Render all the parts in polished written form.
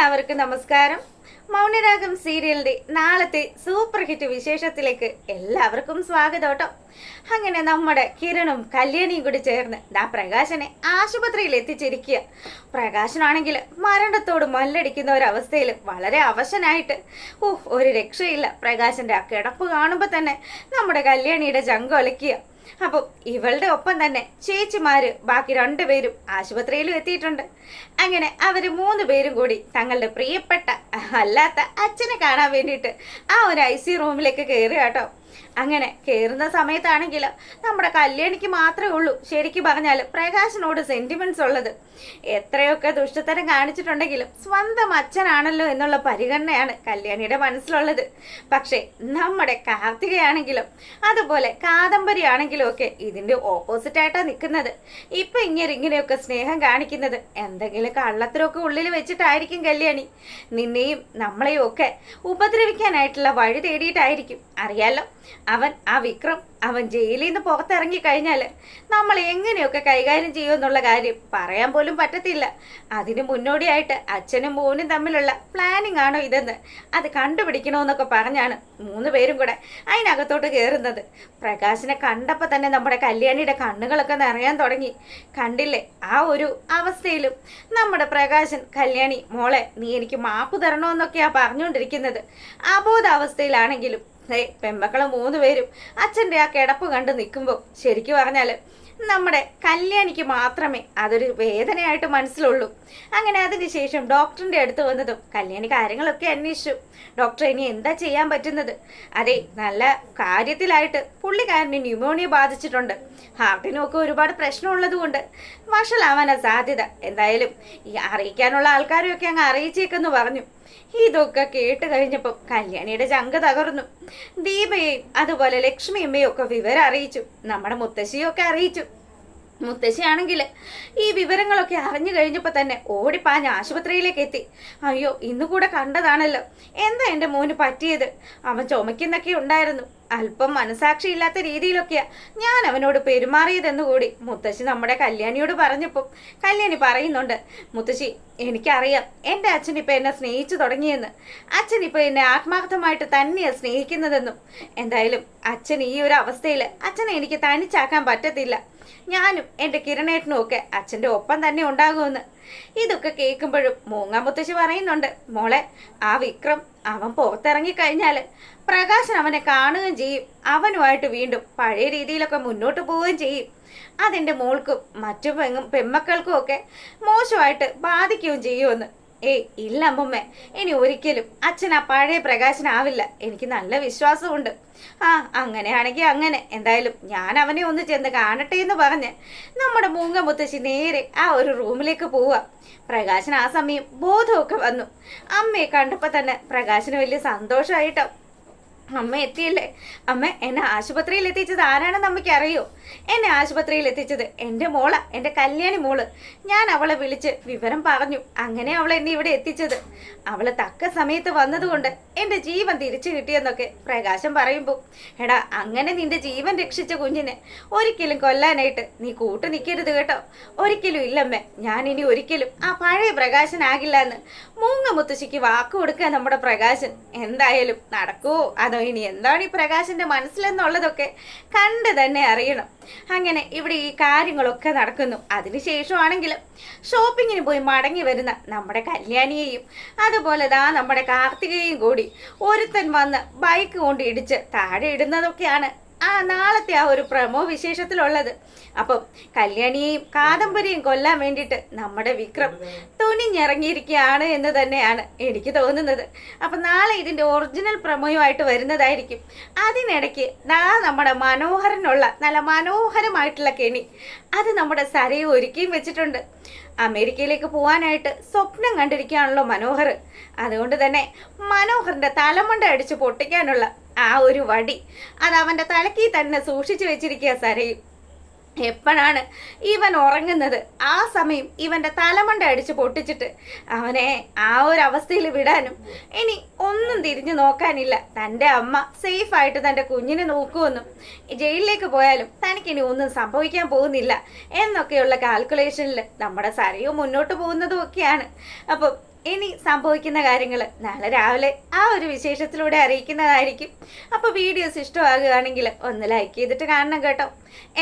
എല്ലാവർക്കും നമസ്കാരം. മൗനരാഗം സീരിയലിന്റെ നാളത്തെ സൂപ്പർ ഹിറ്റ് വിശേഷത്തിലേക്ക് എല്ലാവർക്കും സ്വാഗതം കേട്ടോ. അങ്ങനെ നമ്മുടെ കിരണും കല്യാണിയും കൂടി ചേർന്ന് പ്രകാശനെ ആശുപത്രിയിൽ എത്തിച്ചിരിക്കുക. പ്രകാശനാണെങ്കിൽ മരണത്തോട് മല്ലടിക്കുന്ന ഒരവസ്ഥയിൽ വളരെ അവശനായിട്ട് ഒരു രക്ഷയില്ല. പ്രകാശന്റെ ആ കിടപ്പ് കാണുമ്പോൾ തന്നെ നമ്മുടെ കല്യാണിയുടെ ചങ്കൊലക്കുക. അപ്പം ഇവളുടെ ഒപ്പം തന്നെ ചേച്ചിമാര് ബാക്കി രണ്ടുപേരും ആശുപത്രിയിലും എത്തിയിട്ടുണ്ട്. അങ്ങനെ അവര് 3 പേരും കൂടി തങ്ങളുടെ പ്രിയപ്പെട്ട അല്ലാത്ത അച്ഛനെ കാണാൻ വേണ്ടിയിട്ട് ആ ഒരു IC റൂമിലേക്ക് കയറുക കേട്ടോ. അങ്ങനെ കയറുന്ന സമയത്താണെങ്കിൽ നമ്മുടെ കല്യാണിക്ക് മാത്രമേ ഉള്ളൂ ശരിക്കും പറഞ്ഞാൽ പ്രകാശനോട് സെന്റിമെന്റ്സ് ഉള്ളത്. എത്രയൊക്കെ ദുഷ്ടത്തരം കാണിച്ചിട്ടുണ്ടെങ്കിലും സ്വന്തം അച്ഛനാണല്ലോ എന്നുള്ള പരിഗണനയാണ് കല്യാണിയുടെ മനസ്സിലുള്ളത്. പക്ഷേ നമ്മുടെ കാർത്തികയാണെങ്കിലും അതുപോലെ കാദംബരി ആണെങ്കിലും ഒക്കെ ഇതിന്റെ ഓപ്പോസിറ്റ് ആയിട്ടാണ് നിൽക്കുന്നത്. ഇപ്പൊ ഇങ്ങനെയൊക്കെ സ്നേഹം കാണിക്കുന്നത് എന്തെങ്കിലും കള്ളത്തരമൊക്കെ ഉള്ളിൽ വെച്ചിട്ടായിരിക്കും കല്യാണി. നിന്നെയും നമ്മളെയും ഒക്കെ ഉപദ്രവിക്കാനായിട്ടുള്ള വഴി തേടിയിട്ടായിരിക്കും. അറിയാലോ, ആ വിക്രം അവൻ ജയിലിൽ നിന്ന് പുറത്തിറങ്ങി കഴിഞ്ഞാൽ നമ്മൾ എങ്ങനെയൊക്കെ കൈകാര്യം ചെയ്യുമെന്നുള്ള കാര്യം പറയാൻ പോലും പറ്റത്തില്ല. അതിന് മുന്നോടിയായിട്ട് അച്ഛനും മോനും തമ്മിലുള്ള പ്ലാനിങ് ആണോ ഇതെന്ന് അത് കണ്ടുപിടിക്കണമെന്നൊക്കെ പറഞ്ഞാണ് 3 പേരും കൂടെ അതിനകത്തോട്ട് കയറുന്നത്. പ്രകാശിനെ കണ്ടപ്പോൾ തന്നെ നമ്മുടെ കല്യാണിയുടെ കണ്ണുകളൊക്കെ നിറയാൻ തുടങ്ങി. കണ്ടില്ലേ, ആ ഒരു അവസ്ഥയിലും നമ്മുടെ പ്രകാശൻ കല്യാണി മോളെ നീ എനിക്ക് മാപ്പ് തരണമെന്നൊക്കെയാ പറഞ്ഞുകൊണ്ടിരിക്കുന്നത്. അബോധാവസ്ഥയിലാണെങ്കിലും പെമ്മക്കളെ 3 പേരും അച്ഛൻ്റെ ആ കിടപ്പ് കണ്ട് നിൽക്കുമ്പോൾ ശരിക്കും പറഞ്ഞാൽ നമ്മുടെ കല്യാണിക്ക് മാത്രമേ അതൊരു വേദനയായിട്ട് മനസ്സിലുള്ളൂ. അങ്ങനെ അതിനുശേഷം ഡോക്ടറിന്റെ അടുത്ത് വന്നതും കല്യാണി കാര്യങ്ങളൊക്കെ അന്വേഷിച്ചു. ഡോക്ടർ ഇനി എന്താ ചെയ്യാൻ പറ്റുന്നത്? അതെ, നല്ല കാര്യത്തിലായിട്ട് പുള്ളിക്കാരന് ന്യൂമോണിയ ബാധിച്ചിട്ടുണ്ട്. ഹാർട്ടിനും ഒക്കെ ഒരുപാട് പ്രശ്നമുള്ളത് കൊണ്ട് വഷളാവാനാ സാധ്യത. എന്തായാലും ഈ അറിയിക്കാനുള്ള ആൾക്കാരെയൊക്കെ അങ്ങ് അറിയിച്ചേക്കെന്ന് പറഞ്ഞു. ഇതൊക്കെ കേട്ട് കഴിഞ്ഞപ്പം കല്യാണിയുടെ ചങ്ക തകർന്നു. ദീപയെയും അതുപോലെ ലക്ഷ്മിയമ്മയും ഒക്കെ വിവരം അറിയിച്ചു. നമ്മുടെ മുത്തശ്ശിയൊക്കെ അറിയിച്ചു. മുത്തശ്ശിയാണെങ്കിൽ ഈ വിവരങ്ങളൊക്കെ അറിഞ്ഞു കഴിഞ്ഞപ്പോൾ തന്നെ ഓടിപ്പാഞ്ഞ് ആശുപത്രിയിലേക്ക് എത്തി. അയ്യോ, ഇന്നു കൂടെ കണ്ടതാണല്ലോ, എന്താ എൻ്റെ മോന് പറ്റിയത്? അവൻ ചുമക്കുന്നൊക്കെ ഉണ്ടായിരുന്നു. അല്പം മനസാക്ഷി ഇല്ലാത്ത രീതിയിലൊക്കെയാ ഞാൻ അവനോട് പെരുമാറിയതെന്ന് കൂടി മുത്തശ്ശി നമ്മുടെ കല്യാണിയോട് പറഞ്ഞപ്പോൾ കല്യാണി പറയുന്നുണ്ട്, മുത്തശ്ശി എനിക്കറിയാം എൻ്റെ അച്ഛൻ ഇപ്പം എന്നെ സ്നേഹിച്ചു തുടങ്ങിയെന്ന്. അച്ഛൻ ഇപ്പം എന്നെ ആത്മാർത്ഥമായിട്ട് തന്നെയാണ് സ്നേഹിക്കുന്നതെന്നും. എന്തായാലും അച്ഛൻ ഈ ഒരു അവസ്ഥയിൽ അച്ഛനെ എനിക്ക് തനിച്ചാക്കാൻ പറ്റത്തില്ല. ഞാനും എൻ്റെ കിരണേട്ടനും ഒക്കെ അച്ഛൻ്റെ ഒപ്പം തന്നെ ഉണ്ടാകുമെന്ന്. ഇതൊക്കെ കേൾക്കുമ്പോഴും മൂങ്ങാമുത്തശ്ശി പറയുന്നുണ്ട്, മോളെ ആ വിക്രം അവൻ പുറത്തിറങ്ങി കഴിഞ്ഞാൽ പ്രകാശൻ അവനെ കാണുകയും ചെയ്യും. അവനുമായിട്ട് വീണ്ടും പഴയ രീതിയിലൊക്കെ മുന്നോട്ട് പോവുകയും ചെയ്യും. അതെൻ്റെ മോൾക്കും മറ്റു പെമ്മക്കൾക്കും ഒക്കെ മോശമായിട്ട് ബാധിക്കുകയും ചെയ്യുമെന്ന്. ഏയ് ഇല്ല അമ്മമ്മേ, ഇനി ഒരിക്കലും അച്ഛൻ ആ പഴയ പ്രകാശനാവില്ല. എനിക്ക് നല്ല വിശ്വാസമുണ്ട്. അങ്ങനെയാണെങ്കിൽ അങ്ങനെ, എന്തായാലും ഞാൻ അവനെ ഒന്ന് ചെന്ന് കാണട്ടെ എന്ന് പറഞ്ഞ് നമ്മുടെ മൂങ്ങ മുത്തശ്ശി നേരെ ആ ഒരു റൂമിലേക്ക് പോവുക. പ്രകാശൻ ആ സമയം ബോധമൊക്കെ വന്നു. അമ്മയെ കണ്ടപ്പോൾ തന്നെ പ്രകാശന് വലിയ സന്തോഷമായിട്ടോ. അമ്മ എത്തിയല്ലേ? അമ്മ എന്നെ ആശുപത്രിയിൽ എത്തിച്ചത് ആരാണെന്ന് അമ്മയ്ക്ക് അറിയോ? എന്നെ ആശുപത്രിയിൽ എത്തിച്ചത് എൻ്റെ മോളാ, എൻ്റെ കല്യാണി മോള്. ഞാൻ അവളെ വിളിച്ച് വിവരം പറഞ്ഞു. അങ്ങനെ അവൾ എന്നെ ഇവിടെ എത്തിച്ചത്. അവള് തക്ക സമയത്ത് വന്നതുകൊണ്ട് എൻ്റെ ജീവൻ തിരിച്ചു കിട്ടിയെന്നൊക്കെ പ്രകാശം പറയുമ്പോൾ, എടാ അങ്ങനെ നിന്റെ ജീവൻ രക്ഷിച്ച കുഞ്ഞിനെ ഒരിക്കലും കൊല്ലാനായിട്ട് നീ കൂട്ടു നിൽക്കരുത് കേട്ടോ. ഒരിക്കലും ഇല്ലമ്മേ, ഞാൻ ഇനി ഒരിക്കലും ആ പഴയ പ്രകാശനാകില്ല എന്ന് മൂങ്ങ മുത്തശ്ശിക്ക് വാക്ക് കൊടുക്കുക നമ്മുടെ പ്രകാശൻ. എന്തായാലും നടക്കുവോ അതോ ഇനി എന്താണ് ഈ പ്രകാശന്റെ മനസ്സിലെന്നുള്ളതൊക്കെ കണ്ട് തന്നെ അറിയണം. അങ്ങനെ ഇവിടെ ഈ കാര്യങ്ങളൊക്കെ നടക്കുന്നു. അതിനുശേഷമാണെങ്കിലും ഷോപ്പിങ്ങിന് പോയി മടങ്ങി വരുന്ന നമ്മുടെ കല്യാണിയെയും അതുപോലെ നമ്മുടെ കാർത്തികയെയും കൂടി ഒരുത്തൻ വന്ന് ബൈക്ക് കൊണ്ട് ഇടിച്ച് താഴെ ഇടുന്നതൊക്കെയാണ് നാളത്തെ ആ ഒരു പ്രമോ വിശേഷത്തിലുള്ളത്. അപ്പം കല്യാണിയെയും കാദംബരിയും കൊല്ലാൻ വേണ്ടിയിട്ട് നമ്മുടെ വിക്രം തുനിഞ്ഞിറങ്ങിയിരിക്കുകയാണ് എന്ന് തന്നെയാണ് എനിക്ക് തോന്നുന്നത്. അപ്പം നാളെ ഇതിൻ്റെ ഒറിജിനൽ പ്രമോയുമായിട്ട് വരുന്നതായിരിക്കും. അതിനിടയ്ക്ക് നമ്മുടെ മനോഹരനുള്ള നല്ല മനോഹരമായിട്ടുള്ള കെണി അത് നമ്മുടെ സരയെ ഒരുക്കിയും വെച്ചിട്ടുണ്ട്. അമേരിക്കയിലേക്ക് പോകാനായിട്ട് സ്വപ്നം കണ്ടിരിക്കുകയാണല്ലോ മനോഹർ. അതുകൊണ്ട് തന്നെ മനോഹറിന്റെ തലമണ്ട അടിച്ച് പൊട്ടിക്കാനുള്ള ആ ഒരു വടി അത് അവൻ്റെ തലയ്ക്ക് തന്നെ സൂക്ഷിച്ചു വെച്ചിരിക്കുക സരയും. എപ്പോഴാണ് ഇവൻ ഉറങ്ങുന്നത് ആ സമയം ഇവൻ്റെ തലമണ്ട അടിച്ച് പൊട്ടിച്ചിട്ട് അവനെ ആ ഒരു അവസ്ഥയിൽ വിടാനും ഇനി ഒന്നും തിരിഞ്ഞു നോക്കാനില്ല. തൻ്റെ അമ്മ സേഫായിട്ട് തൻ്റെ കുഞ്ഞിനെ നോക്കുമെന്നും ജയിലിലേക്ക് പോയാലും തനിക്കിനി ഒന്നും സംഭവിക്കാൻ പോകുന്നില്ല എന്നൊക്കെയുള്ള കാൽക്കുലേഷനിൽ നമ്മുടെ സരയോ മുന്നോട്ട് പോകുന്നതും ഒക്കെയാണ്. അപ്പം ഇനി സംഭവിക്കുന്ന കാര്യങ്ങൾ നാളെ രാവിലെ ആ ഒരു വിശേഷത്തിലൂടെ അറിയിക്കുന്നതായിരിക്കും. അപ്പോൾ വീഡിയോസ് ഇഷ്ടമാകുകയാണെങ്കിൽ ഒന്ന് ലൈക്ക് ചെയ്തിട്ട് കാണണം കേട്ടോ.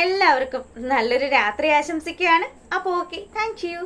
എല്ലാവർക്കും നല്ലൊരു രാത്രി ആശംസിക്കുകയാണ്. അപ്പോൾ ഓക്കെ, താങ്ക് യു.